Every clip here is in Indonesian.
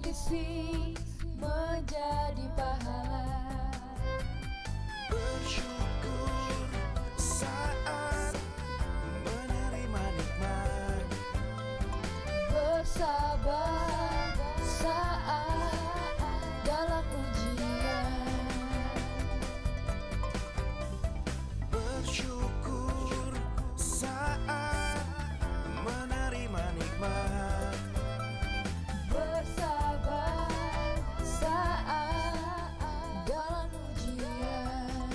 kondisi menjadi pahala. Bersyukur saat menerima nikmat, Bersabar saat dalam ujian. bersyukur saat menerima nikmat, Bersabar saat dalam ujian.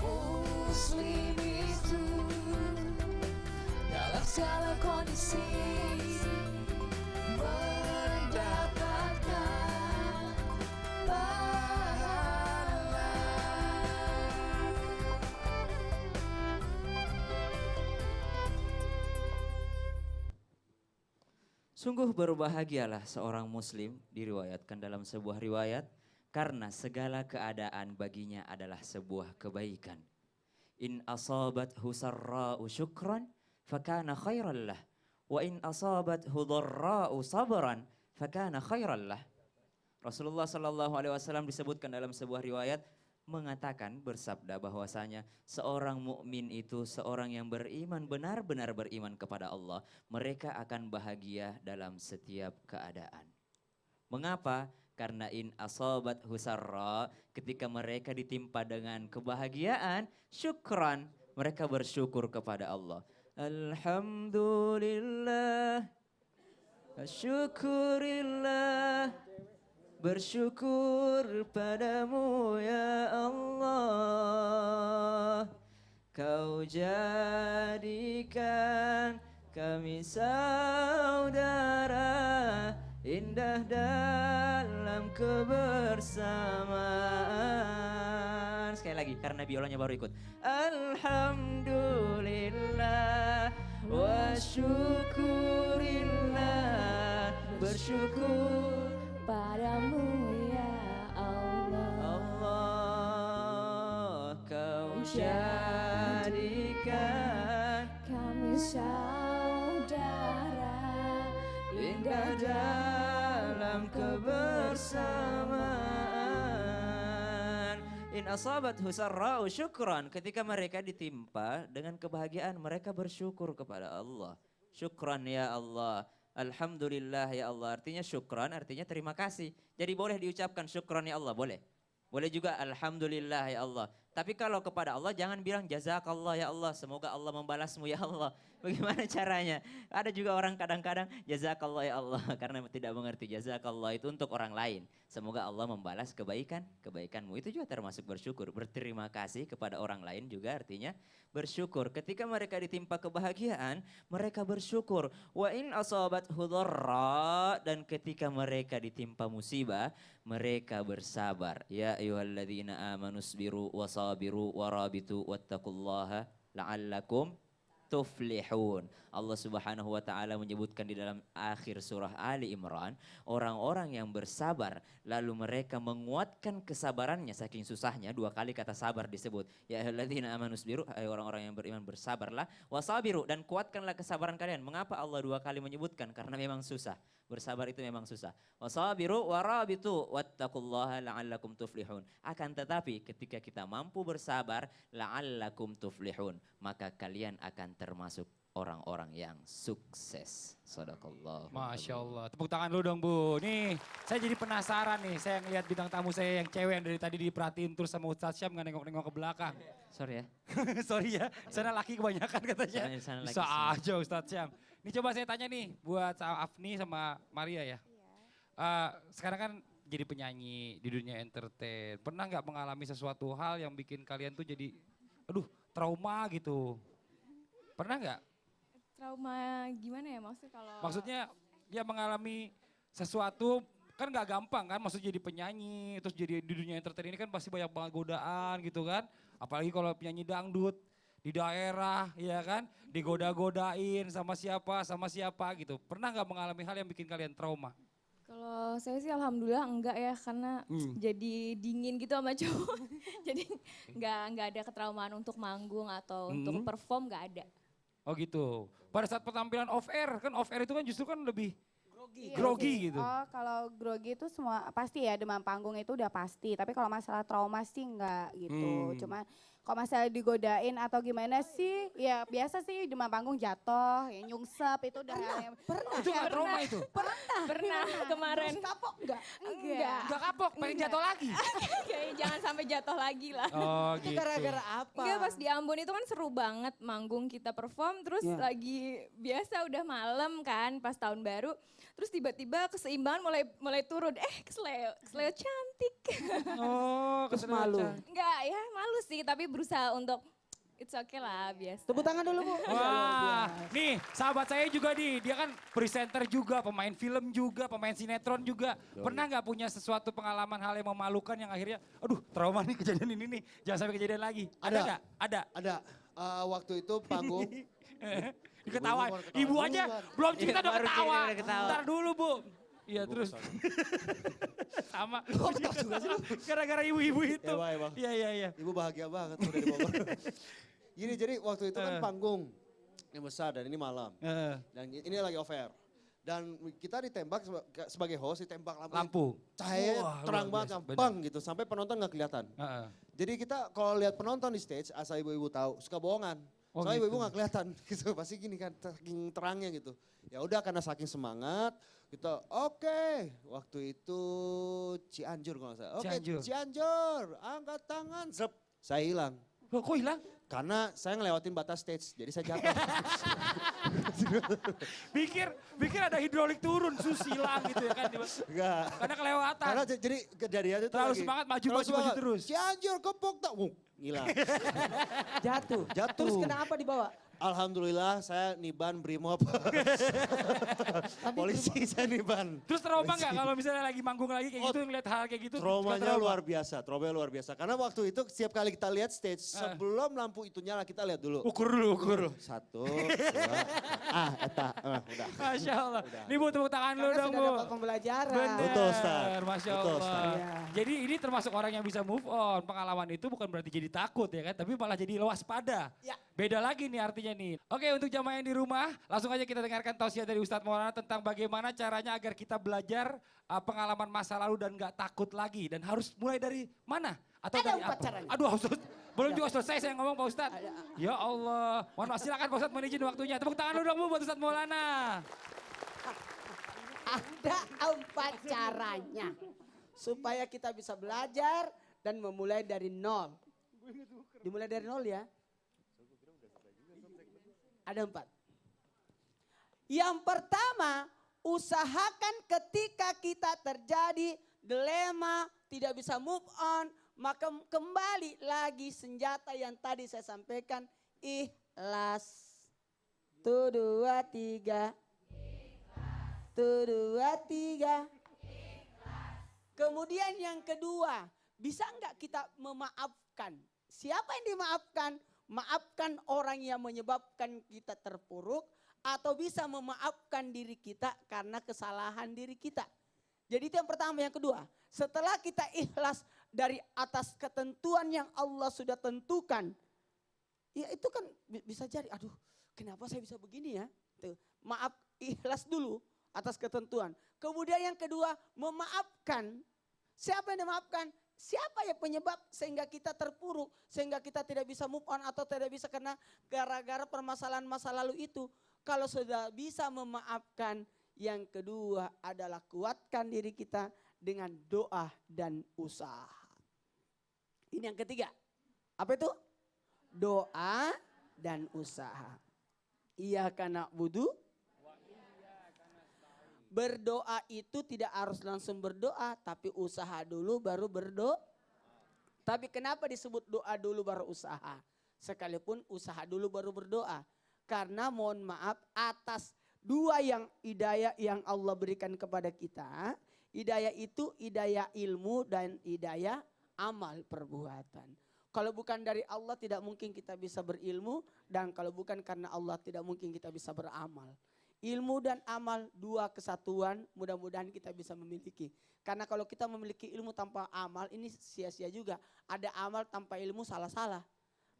Muslim itu dalam segala kondisi mendapatkan pahala. Sungguh berbahagialah seorang muslim, diriwayatkan dalam sebuah riwayat, karena segala keadaan baginya adalah sebuah kebaikan. In asabathu sarra'u syukran fakana khairan lah, wa in asabathu dharra'u sabran fakana khairan lah. Rasulullah Shallallahu Alaihi Wasallam disebutkan dalam sebuah riwayat mengatakan bersabda bahwasanya seorang mukmin itu seorang yang beriman, benar-benar beriman kepada Allah, mereka akan bahagia dalam setiap keadaan. Mengapa? Karena in asobat husarra, ketika mereka ditimpa dengan kebahagiaan, syukran, mereka bersyukur kepada Allah. Alhamdulillah, syukurillah, bersyukur padamu ya Allah. Kau jadikan kami saudara, indah dalam kebersamaan. Sekali lagi karena biolanya baru ikut. Alhamdulillah wa syukurillah, bersyukur Padamu ya Allah. Allah, kau jadikan Kami saudara, indah dalam kebersamaan. In asabat husarra'u syukran, ketika mereka ditimpa dengan kebahagiaan, mereka bersyukur kepada Allah. Syukran ya Allah. Alhamdulillah ya Allah, artinya syukran, artinya terima kasih. Jadi boleh diucapkan syukran ya Allah, boleh. Boleh juga alhamdulillah ya Allah. Tapi kalau kepada Allah jangan bilang jazakallah ya Allah, semoga Allah membalasmu ya Allah. Bagaimana caranya? Ada juga orang kadang-kadang jazakallah ya Allah karena tidak mengerti jazakallah itu untuk orang lain. Semoga Allah membalas kebaikanmu. Itu juga termasuk bersyukur. Berterima kasih kepada orang lain juga artinya bersyukur. Ketika mereka ditimpa kebahagiaan, mereka bersyukur. Wa in asabat hudharra, dan ketika mereka ditimpa musibah, mereka bersabar. Ya ayyuhalladzina amanu sabiru wasabiru warabitu wattaqullaha la'allakum tuflihun. Allah Subhanahu wa taala menyebutkan di dalam akhir surah Ali Imran, orang-orang yang bersabar lalu mereka menguatkan kesabarannya saking susahnya, dua kali kata sabar disebut. Ya ayyuhalladzina amanu sabiru, hai orang-orang yang beriman bersabarlah, wasabiru, dan kuatkanlah kesabaran kalian. Mengapa Allah dua kali menyebutkan? Karena memang susah. Bersabar itu memang susah. Wasabiru warabitu wattaqullaha la'allakum tuflihun. Akan tetapi ketika kita mampu bersabar, la'allakum tuflihun, maka kalian akan termasuk orang-orang yang sukses. Sadaqallah. Masya Allah. Tepuk tangan dulu dong Bu. Nih saya jadi penasaran nih. Saya ngelihat bintang tamu saya yang cewek yang dari tadi diperhatiin terus sama Ustadz Syam nggak nengok-nengok ke belakang. Sorry ya. Sorry ya, sana laki kebanyakan katanya. Sana laki Bisa semua. aja Ustadz Syam. Ini coba saya tanya nih buat Afni sama Maria ya. Sekarang kan jadi penyanyi di dunia entertain. Pernah nggak mengalami sesuatu hal yang bikin kalian tuh jadi, aduh trauma gitu? Pernah nggak? Trauma gimana ya maksudnya kalau Maksudnya dia mengalami sesuatu kan nggak gampang kan, maksudnya jadi penyanyi terus jadi di dunia entertain ini kan pasti banyak banget godaan gitu kan. Apalagi kalau penyanyi dangdut di daerah ya kan, digoda-godain sama siapa gitu. Pernah nggak mengalami hal yang bikin kalian trauma? kalau saya sih alhamdulillah enggak ya karena jadi dingin gitu sama cowok. Jadi enggak ada ketraumaan untuk manggung atau untuk perform enggak ada. Oh gitu. Pada saat penampilan off air, kan off air itu kan justru kan lebih Iya grogi sih. gitu. Oh kalau grogi itu semua pasti ya, demam panggung itu udah pasti. Tapi kalau masalah trauma sih enggak gitu. Cuma kalau masalah digodain atau gimana sih, ya biasa sih demam panggung jatuh, ya nyungsep itu udah hal yang Itu nggak trauma itu? Pernah kemarin. kapok enggak? Enggak. Nggak kapok, pengen jatuh lagi. Kayaknya jangan sampai jatuh lagi lah. Oh Itu gitu. gara-gara apa? Enggak, pas di Ambon itu kan seru banget manggung kita perform, terus Iya. lagi biasa udah malam kan pas tahun baru, terus tiba-tiba keseimbangan mulai turun, kesleo cantik. Oh, Terus kesenangan. malu. Enggak ya malu sih, tapi berusaha untuk it's okay lah biasa. Tepuk tangan dulu Bu. Wah, nih sahabat saya juga nih, dia kan presenter juga, pemain film juga, pemain sinetron juga. Pernah nggak punya sesuatu pengalaman hal yang memalukan yang akhirnya, aduh trauma nih kejadian ini nih, jangan sampai kejadian lagi. Ada Ada. nggak? Ada. Ada waktu itu panggung. Diketawa. Ibu-ibu mau ketawa Ibu aja duluan. belum cerita Iya, udah baru ketawa. cerita udah ketawa. Ntar dulu Bu. Iya terus. Sama. Gara-gara ibu-ibu itu. Ya, Bang, emang. Iya. Ibu bahagia banget udah di Bogor. Gini, jadi waktu itu kan panggung yang besar dan ini malam. Dan ini lagi off air. Dan kita ditembak sebagai host, ditembak Lampu. cahaya Wah, terang luar banget, biasa, yang bener. bang gitu, sampai penonton nggak kelihatan. Jadi kita kalau lihat penonton di stage, asal ibu-ibu tahu, suka bohongan. Oh, Soalnya gitu. ibu-ibu nggak kelihatan gitu, pasti gini kan, saking terangnya gitu. Ya udah karena saking semangat, kita oke. Waktu itu Cianjur kalau nggak salah. Oke, Cianjur. Cianjur, angkat tangan, zep. Saya hilang. Loh, kok hilang? Karena saya ngelewatin batas stage, jadi saya jatuh. Pikir ada hidrolik turun, sus hilang gitu ya kan. Enggak. Karena kelewatan. Karena jadi kejadian itu Terlalu lagi. semangat, maju, terlalu maju, maju semangat. terus. Cianjur, kepok tak. Hilang. Jatuh. Jatuh. Terus kenapa dibawa? Alhamdulillah saya niban brimob. Polisi saya niban. Terus trauma nggak kalau misalnya lagi manggung lagi kayak gitu, ngeliat hal kayak gitu? Traumanya luar biasa, traumanya luar biasa. Karena waktu itu setiap kali kita lihat stage, sebelum lampu itu nyala kita lihat dulu. Ukur dulu. 1, 2, eta, udah. Masya Allah. Nih Bu, tepuk tangan lu Karena dong sudah Bu. dapat pembelajaran. Bener. Betul, Ustaz. Masya Betul, Allah. Ustaz. Iya. Jadi ini termasuk orang yang bisa move on. Pengalaman itu bukan berarti jadi takut ya kan, tapi malah jadi waspada. Ya. Beda lagi nih artinya nih. Oke, untuk jamaah yang di rumah, langsung aja kita dengarkan tausiah dari Ustadz Maulana tentang bagaimana caranya agar kita belajar pengalaman masa lalu dan gak takut lagi. Dan harus mulai dari mana? Atau Ada dari 4 apa? caranya. Aduh, Ustadz, belum juga selesai saya ngomong Pak Ustadz. Ya Allah, mohon maaf silakan Pak Ustadz menizin waktunya. Tepuk tangan dulu dong Bu buat Ustadz Maulana. Ada 4 caranya. Supaya kita bisa belajar dan memulai dari nol. Dimulai dari nol ya. Ada 4. Yang pertama, usahakan ketika kita terjadi dilema, tidak bisa move on, maka kembali lagi senjata yang tadi saya sampaikan, ikhlas. 1, 2, 3. 1, 2, 3. Kemudian yang kedua, bisa enggak kita memaafkan? Siapa yang dimaafkan? Maafkan orang yang menyebabkan kita terpuruk atau bisa memaafkan diri kita karena kesalahan diri kita. Jadi itu yang pertama. Yang kedua, setelah kita ikhlas dari atas ketentuan yang Allah sudah tentukan. Ya itu kan bisa jadi, aduh kenapa saya bisa begini ya. Tuh, maaf, ikhlas dulu atas ketentuan. Kemudian yang kedua, memaafkan. Siapa yang dimaafkan? Siapa yang penyebab sehingga kita terpuruk, sehingga kita tidak bisa move on atau tidak bisa kena gara-gara permasalahan masa lalu itu. Kalau sudah bisa memaafkan, yang kedua adalah kuatkan diri kita dengan doa dan usaha. Ini yang ketiga. Apa itu? Doa dan usaha. Iyyaka na'budu. Berdoa itu tidak harus langsung berdoa, tapi usaha dulu baru berdoa. Tapi kenapa disebut doa dulu baru usaha? Sekalipun usaha dulu baru berdoa. Karena mohon maaf atas 2 yang hidayah yang Allah berikan kepada kita. Hidayah itu hidayah ilmu dan hidayah amal perbuatan. Kalau bukan dari Allah tidak mungkin kita bisa berilmu. Dan kalau bukan karena Allah tidak mungkin kita bisa beramal. Ilmu dan amal 2 kesatuan, mudah-mudahan kita bisa memiliki. Karena kalau kita memiliki ilmu tanpa amal ini sia-sia juga. Ada amal tanpa ilmu salah-salah.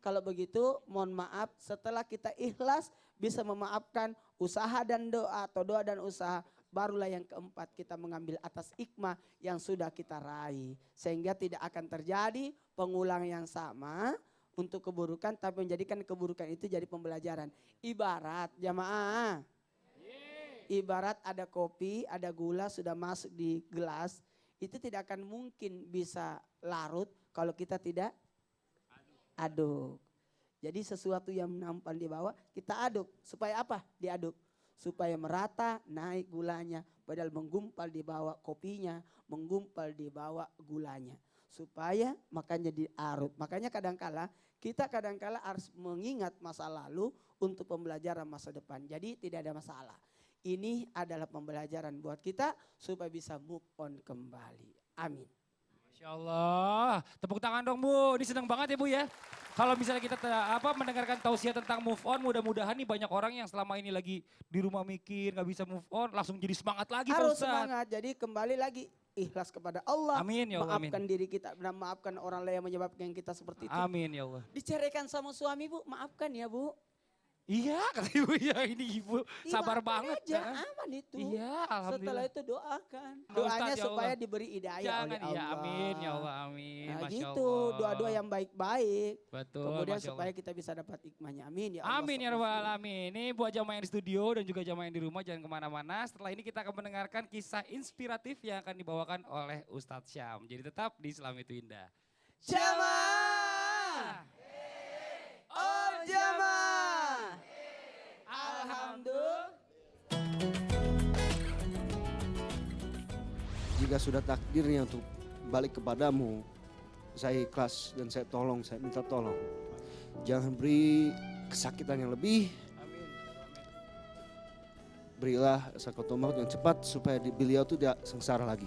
Kalau begitu mohon maaf setelah kita ikhlas bisa memaafkan, usaha dan doa atau doa dan usaha. Barulah yang keempat kita mengambil atas hikmah yang sudah kita raih. Sehingga tidak akan terjadi pengulang yang sama untuk keburukan, tapi menjadikan keburukan itu jadi pembelajaran. Ibarat jamaah, ibarat ada kopi, ada gula sudah masuk di gelas, itu tidak akan mungkin bisa larut kalau kita tidak aduk. Jadi sesuatu yang nampan di bawah kita aduk. Supaya apa? Diaduk. Supaya merata naik gulanya. Padahal menggumpal di bawah kopinya, menggumpal di bawah gulanya. Supaya makanya diarut. Makanya kadangkala kita harus mengingat masa lalu untuk pembelajaran masa depan. Jadi tidak ada masalah. Ini adalah pembelajaran buat kita supaya bisa move on kembali. Amin. Masya Allah, tepuk tangan dong Bu, ini senang banget ya Bu ya. Kalau misalnya kita mendengarkan tausiah tentang move on, mudah-mudahan nih banyak orang yang selama ini lagi di rumah mikir, gak bisa move on, langsung jadi semangat lagi Pak Harus Ustadz. semangat, jadi kembali lagi ikhlas kepada Allah. Amin ya Allah, maafkan diri kita dan maafkan orang lain yang menyebabkan kita seperti itu. Amin ya Allah. Diceraikan sama suami Bu, maafkan ya Bu. Iya kata Ibu ya, ini Ibu sabar Dimaafkan banget. aja, aman itu. Iya Setelah alhamdulillah. itu doakan. Pak Doanya Ustadz, ya supaya Allah. diberi hidayah Jangan, oleh Allah. iya amin ya Allah amin. Nah Masya gitu, Allah. doa-doa yang baik-baik. Betul, Kemudian Masya Allah. supaya kita bisa dapat hikmahnya. Amin ya Allah. Amin ya rabbal alamin. Ini buat jamaah yang di studio dan juga jamaah yang di rumah jangan kemana-mana. Setelah ini kita akan mendengarkan kisah inspiratif yang akan dibawakan oleh Ustadz Syam. Jadi tetap di Islam itu Indah. Jamaah. Oh jamaah. Alhamdulillah. Jika sudah takdirnya untuk balik kepadamu, saya ikhlas dan saya minta tolong. Jangan beri kesakitan yang lebih. Berilah sakaratul maut yang cepat supaya beliau itu tidak sengsara lagi.